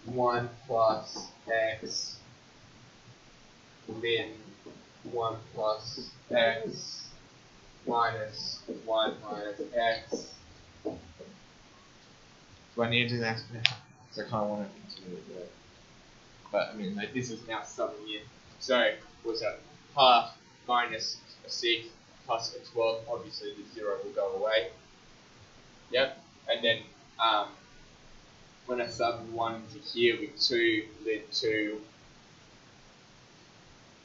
1 plus x ln 1 plus x minus 1 minus x. Do I need to do the exponential? Because I kind of want to continue to do it. But I mean, like, this is now subbing in. So, what's that? Half minus a 6 plus a 12. Obviously, the 0 will go away. Yep. And then, when I sub 1 to here with 2, ln 2,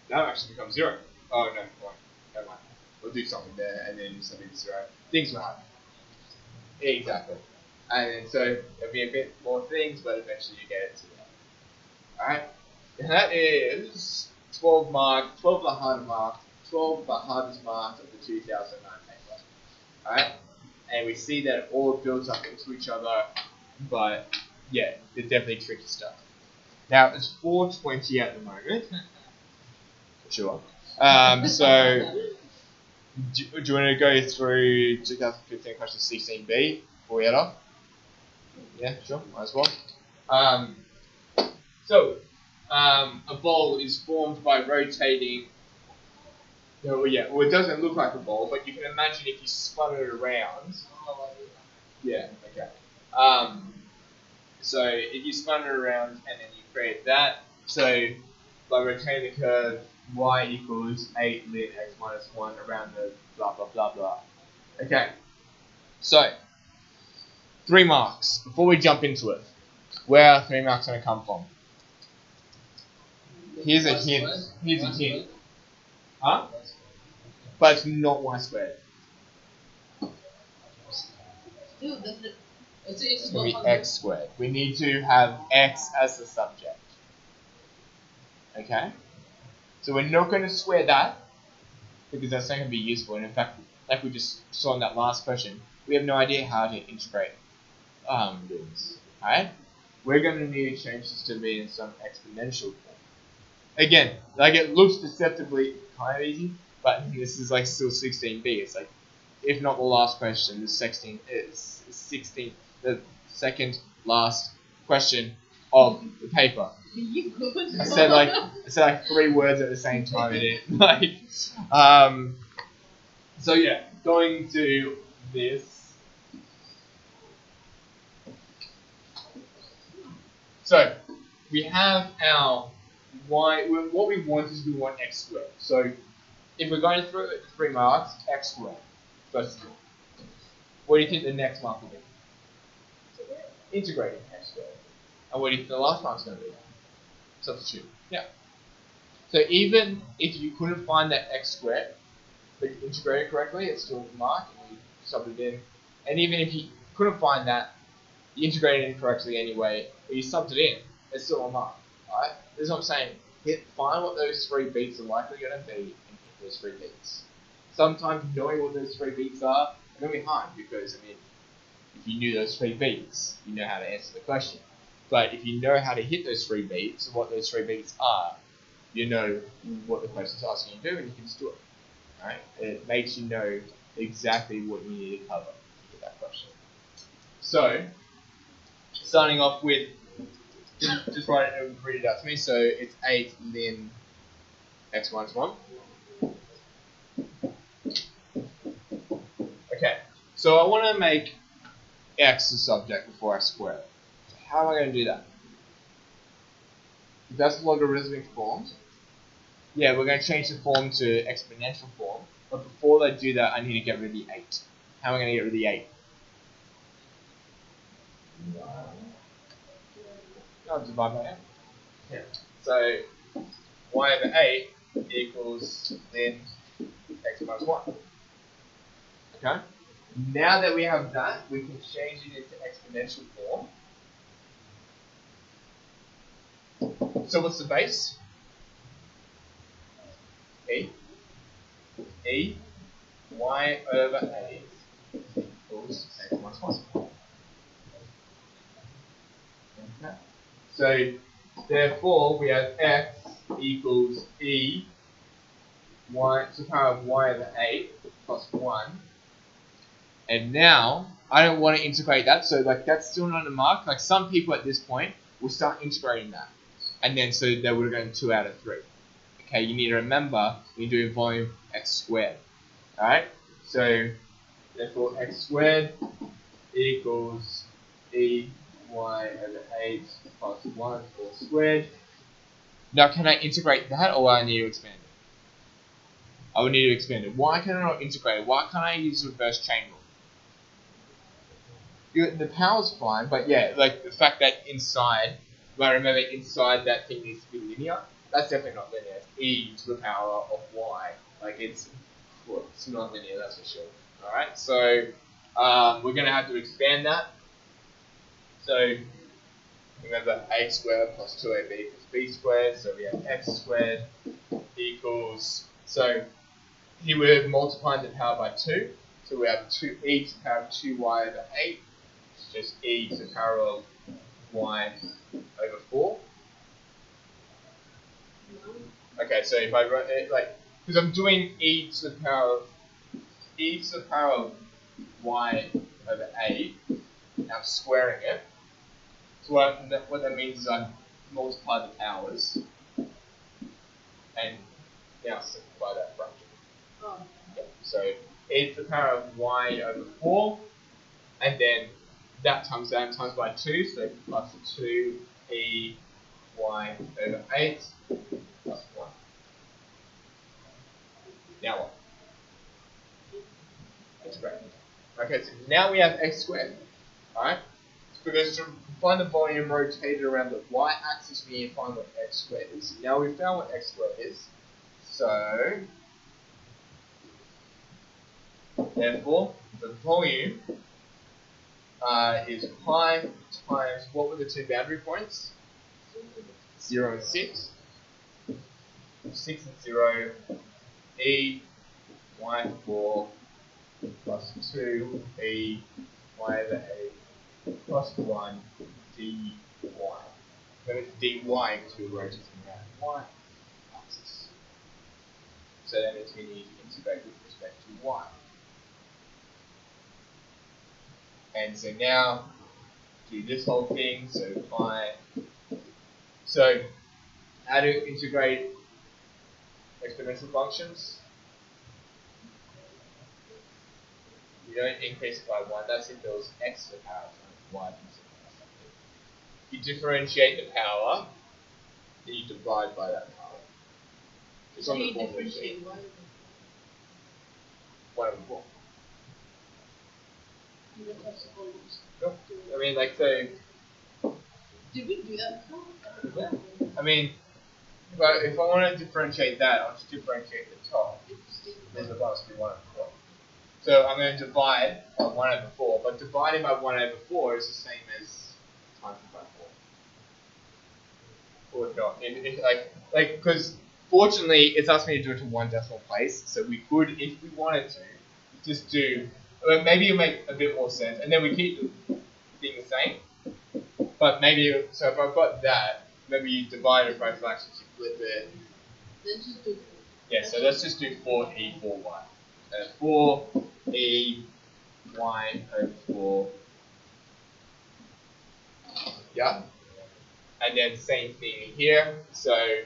that actually becomes 0. Oh, no, never mind. We'll do something there, and then something 0. Things will happen. Exactly. And then, so, there'll be a bit more things, but eventually you get it to that. Alright? And that is 12 mark, 12 the hard mark, 12 the hardest marks of the 2009 paper. Alright? And we see that it all builds up into each other, but yeah, they're definitely tricky stuff. Now, it's 4:20 at the moment. Sure. So, do you want to go through 2015 question 16b before we head off? Yeah, sure, might as well. A ball is formed by rotating. Well, it doesn't look like a ball, but you can imagine if you spun it around. Yeah, okay. So if you spun it around and then you create that, so by rotating the curve, y equals 8 ln x minus 1 around the blah blah blah blah. Okay, so 3 marks. Before we jump into it, where are 3 marks going to come from? Here's a hint. Here's a hint. Huh? But it's not y squared. It's going to be x squared. We need to have x as the subject. Okay? So we're not going to square that, because that's not going to be useful. And in fact, like we just saw in that last question, we have no idea how to integrate this. Alright? We're going to need to change this to be in some exponential form. Again, like it looks deceptively kind of easy, but this is like still 16b. It's like, if not the last question, the 16 is 16, the second last question of the paper. I said like 3 words at the same time. So yeah, going to this. So we have our y. What we want is we want x squared. So if we're going through 3 marks, x squared. First of all, what do you think the next mark will be? Integrating x squared. And what do you think the last mark's going to be? Substitute. Yeah. So even if you couldn't find that x squared, but you integrate it correctly, it's still a mark, and you sub it in. And even if you couldn't find that, you integrated it incorrectly anyway, but you subbed it in, it's still a mark. Alright? This is what I'm saying. Find what those 3 beats are likely going to be and hit those 3 beats. Sometimes knowing what those 3 beats are going to be hard, because, I mean, if you knew those 3 beats, you know how to answer the question. But if you know how to hit those 3 beats and what those 3 beats are, you know what the question's asking you to do, and you can just do it. Right? It makes you know exactly what you need to cover with that question. So, starting off with, just write it and read it out to me. So it's 8 ln x minus 1. Okay, so I want to make x the subject before I square it. So how am I going to do that? If that's logarithmic form, yeah, we're going to change the form to exponential form. But before I do that, I need to get rid of the 8. How am I going to get rid of the 8? I'll divide by 8. Yeah. So y over 8 equals then x minus 1. Okay? Now that we have that, we can change it into exponential form. So what's the base? E. E. Y over 8 equals x minus 1. Okay. So therefore we have x equals e y to the power of y over 8 plus 1. And now I don't want to integrate that, so like that's still not a mark. Like some people at this point will start integrating that. And then so they would have gotten 2 out of 3. Okay, you need to remember when you're doing volume x squared. Alright? So therefore x squared equals e y over 8 plus 1 all squared. Now can I integrate that or I need to expand it? I would need to expand it. Why can I not integrate it? Why can't I use reverse chain rule? The power's fine, but yeah, like the fact that inside, well, remember inside that thing needs to be linear. That's definitely not linear. It's e to the power of y. Like it's not linear, that's for sure. Alright, so we're going to have to expand that. So remember a squared plus 2ab equals b squared. So we have x squared equals, so here we're multiplying the power by 2. So we have e to the power of 2y over 8. It's just e to the power of y over 4. Okay, so if I write it like, because I'm doing e to the power of y over 8, and I'm squaring it. So what that means is I multiply the powers, and now simplify that fraction. Oh. Yeah, so e to the power of y over 4, and then that times by 2, so plus 2 e y over 8 plus 1. Now what? Integrate. Okay, so now we have x squared. Alright? Because to find the volume rotated around the y-axis, we need to find what x squared is. Now we've found what x squared is. So, therefore, the volume is pi times, what were the two boundary points? 0 and 6. 6 and 0, e y4 plus 2 e y over 8 plus 1 dy. So it's dy because we're rotating around the y-axis. So that means we need to integrate with respect to y. And so now, do this whole thing, so pi. So, how to integrate exponential functions? You don't increase it by 1, that's if there was x to the power of y. You differentiate the power, then you divide by that power. It's on the formula sheet. 1 over 4. Sure. I mean, like, so. Did we do that before? Yeah. I mean, if I want to differentiate that, I'll just differentiate the top. Then the bottom will be 1 over 4. So I'm going to divide by 1 over 4, but dividing by 1 over 4 is the same as times by 4. Or not. Because fortunately, it's asking me to do it to one decimal place, so we could, if we wanted to, just do, maybe it'll make a bit more sense, and then we keep the thing the same. But maybe, so if I've got that, maybe you divide it by fractions, you flip it. Then just do 4. Yeah, so let's just do 4e 4y. 4e y over 4. Yeah. And then same thing here. So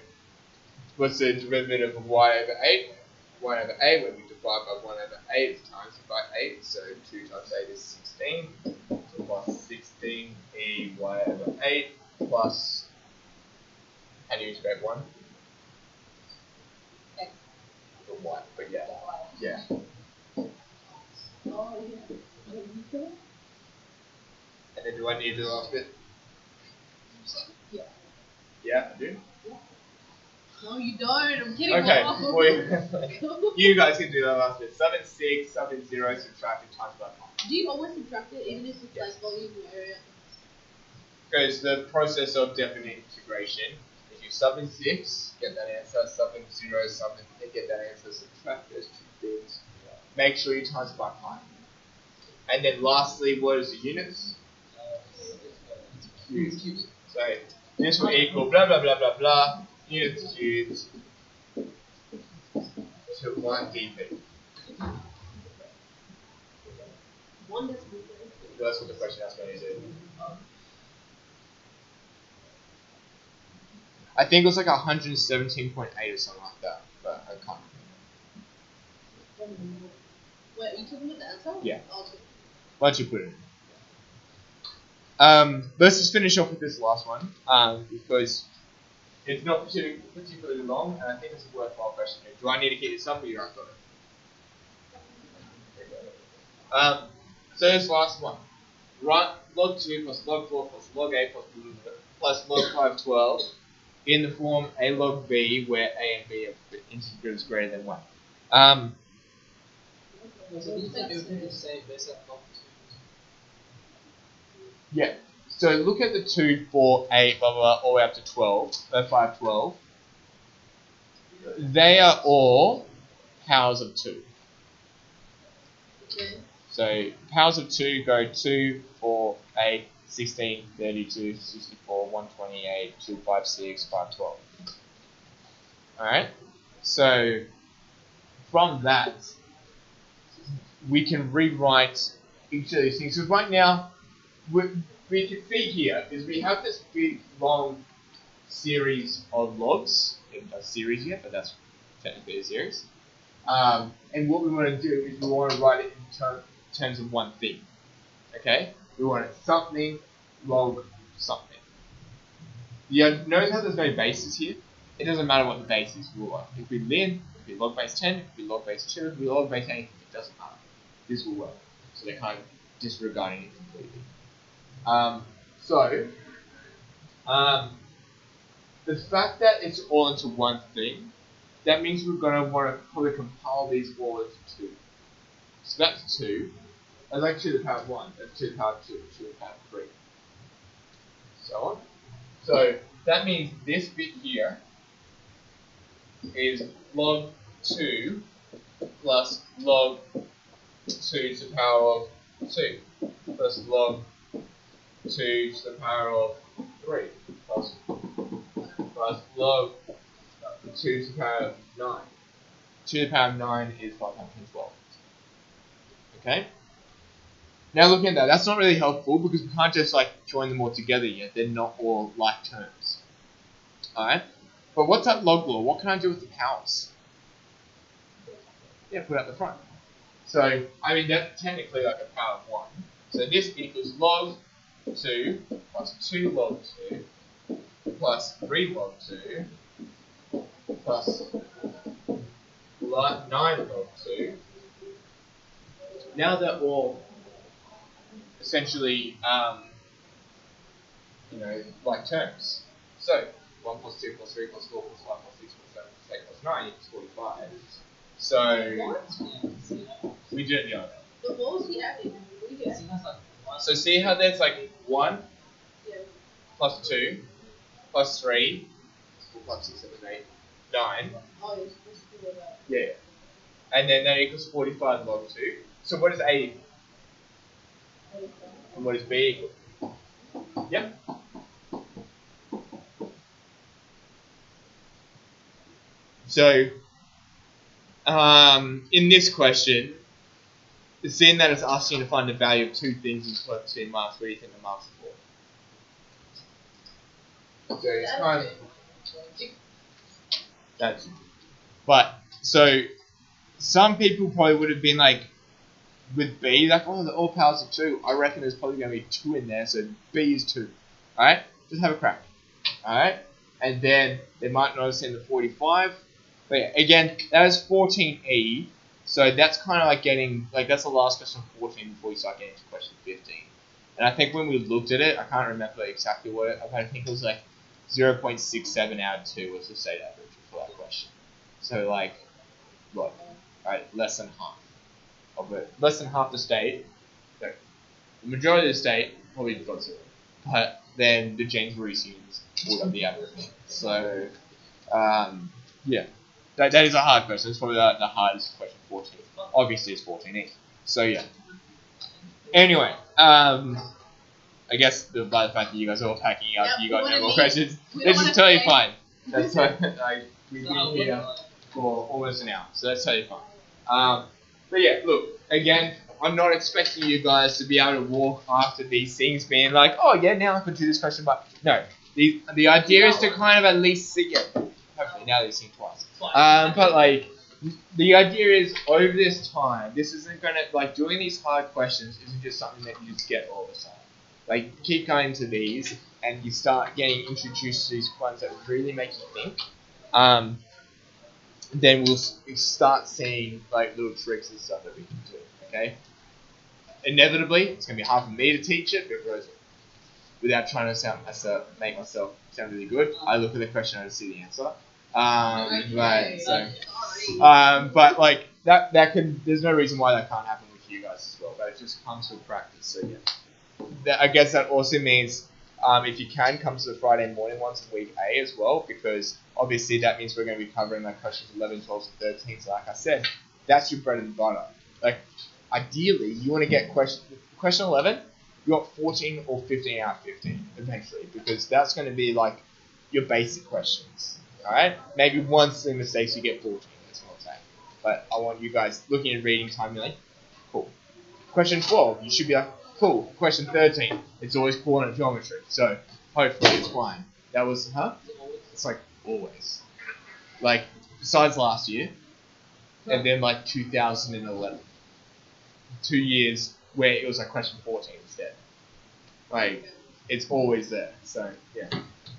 what's the derivative of y over 8? Y over 8, when we divide by 1 over 8, it's times by 8. So 2 times 8 is 16. So plus 16 e y over 8 plus, how do you integrate 1? X. Or y, but yeah. Yeah. Oh, yeah. And then do I need to do the last bit? Yeah. Yeah, I do. No, you don't. I'm kidding. Okay, Mom. you guys can do that last bit. Sub in 6, sub in 0, subtract and times by pi. Do you always subtract it, even if it's like volume or area? Because the process of definite integration is you sub in 6, get that answer, sub in 0, sub in, get that answer, subtract those two things. Make sure you times by pi. And then lastly, what is the units? Cubes. So this will equal blah blah blah blah blah units cubes to 1 dp. One decimal. So that's what the question asked me to do. I think it was like 117.8 or something like that, but I can't remember. Wait, are you talking about the answer? Yeah. Oh, okay. Why don't you put it in? Let's just finish off with this last one, because it's not particularly long, and I think it's a worthwhile question here. Do I need to keep this up, or you're got it? So this last one. Write log 2 plus log 4 plus log a plus log 512 in the form a log b, where a and b are integers greater than 1. So do you think everything is the same based on log 2? Yeah. So look at the 2, 4, 8, blah, blah, blah, all the way up to 12, 5, 12. They are all powers of 2. Okay. So powers of 2 go 2, 4, 8, 16, 32, 64, 128, 256, 512. Alright? So from that, we can rewrite each of these things. So right now, we can see here is we have this big long series of logs. We haven't done a series yet, but that's technically a series. And what we want to do is we want to write it in terms of one thing. Okay? We want it something log something. You notice how there's no bases here? It doesn't matter what the base is. If we lin, if we log base 10, if we log base 2, if we log base anything, it doesn't matter. This will work. So they're kind of disregarding it completely. The fact that it's all into one thing, that means we're going to want to probably compile these all into 2. So that's 2. That's like 2 to the power of 1. That's 2 to the power of 2, 2 to the power of 3. So on. So that means this bit here is log 2 plus log 2 to the power of 2 plus log 2 to the power of 3 plus log 2 to the power of 9. 2 to the power of 9 is 512. Okay? Now looking at that, that's not really helpful because we can't just like join them all together yet. They're not all like terms. Alright? But what's that log law? What can I do with the powers? Yeah, put it at the front. So, I mean, that's technically like a power of 1. So this equals log 2 plus 2 log 2 plus 3 log 2 plus 9 log 2. Now they're all essentially, like terms. So, 1 plus 2 plus 3 plus 4 plus 5 plus 6 plus 7 plus 8 plus 9 equals 45. So, we didn't know that. But what was he adding? What did he add? So see how there's like 1 Yeah. plus 2 plus 3 4, 5, 6, 7, 8, 9. Oh, you're supposed to do that. Yeah. And then that equals 45 log 2. So what is A equal? And what is B equal? Yep. So, in this question, seeing that it's asking to find the value of 2 things in 2 marks, what do you think the marks are for? So it's kind of that's. But so some people probably would have been like with B, like oh, the all powers of 2. I reckon there's probably going to be 2 in there, so B is 2. All right, just have a crack. All right, and then they might notice in the 45. But yeah, again, that is 14E. So that's kind of like getting, like that's the last question 14 before you start getting to question 15. And I think when we looked at it, I can't remember exactly what I think it was like 0.67 out of 2 was the state average or for that question. So like, what? Right, less than half of it. Less than half the state. No, the majority of the state probably got 0. But then the Jamesburgians would have the average. So, yeah. That is a hard question. It's probably the hardest question, 14. Obviously, it's 14 each. So, yeah. Anyway, I guess by the fact that you guys are all packing up, you got no more questions. This is totally fine. That's like we've been here for almost an hour, so that's totally fine. But yeah, look, again, I'm not expecting you guys to be able to walk after these things being like, oh yeah, now I can do this question, but no. The idea is to kind of at least see it. Hopefully now they've seen twice. But like, the idea is over this time, this isn't gonna, like, doing these hard questions isn't just something that you just get all the time. Like, keep going to these, and you start getting introduced to these ones that really make you think. Then we'll start seeing like little tricks and stuff that we can do. Okay. Inevitably, it's gonna be hard for me to teach it because, without trying to make myself sound really good, I look at the question and I see the answer. But like that can. There's no reason why that can't happen with you guys as well. But it just comes with practice. So yeah. I guess that also means if you can come to the Friday morning ones in week A as well, because obviously that means we're going to be covering like questions 11, 12, and 13. So like I said, that's your bread and butter. Like ideally, you want to get question 11. You got 14 or 15 out of 15 eventually, because that's going to be like your basic questions. All right, maybe one silly mistakes you get 14. That's what I'm saying. But I want you guys looking at reading time, you're like, cool. Question 12, you should be like, cool. Question 13, it's always coordinate geometry, so hopefully it's fine. That was, it's like always. Like, besides last year, and then like 2011. 2 years where it was like question 14 instead. Like, it's always there, so yeah.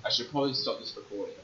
I should probably stop this recording.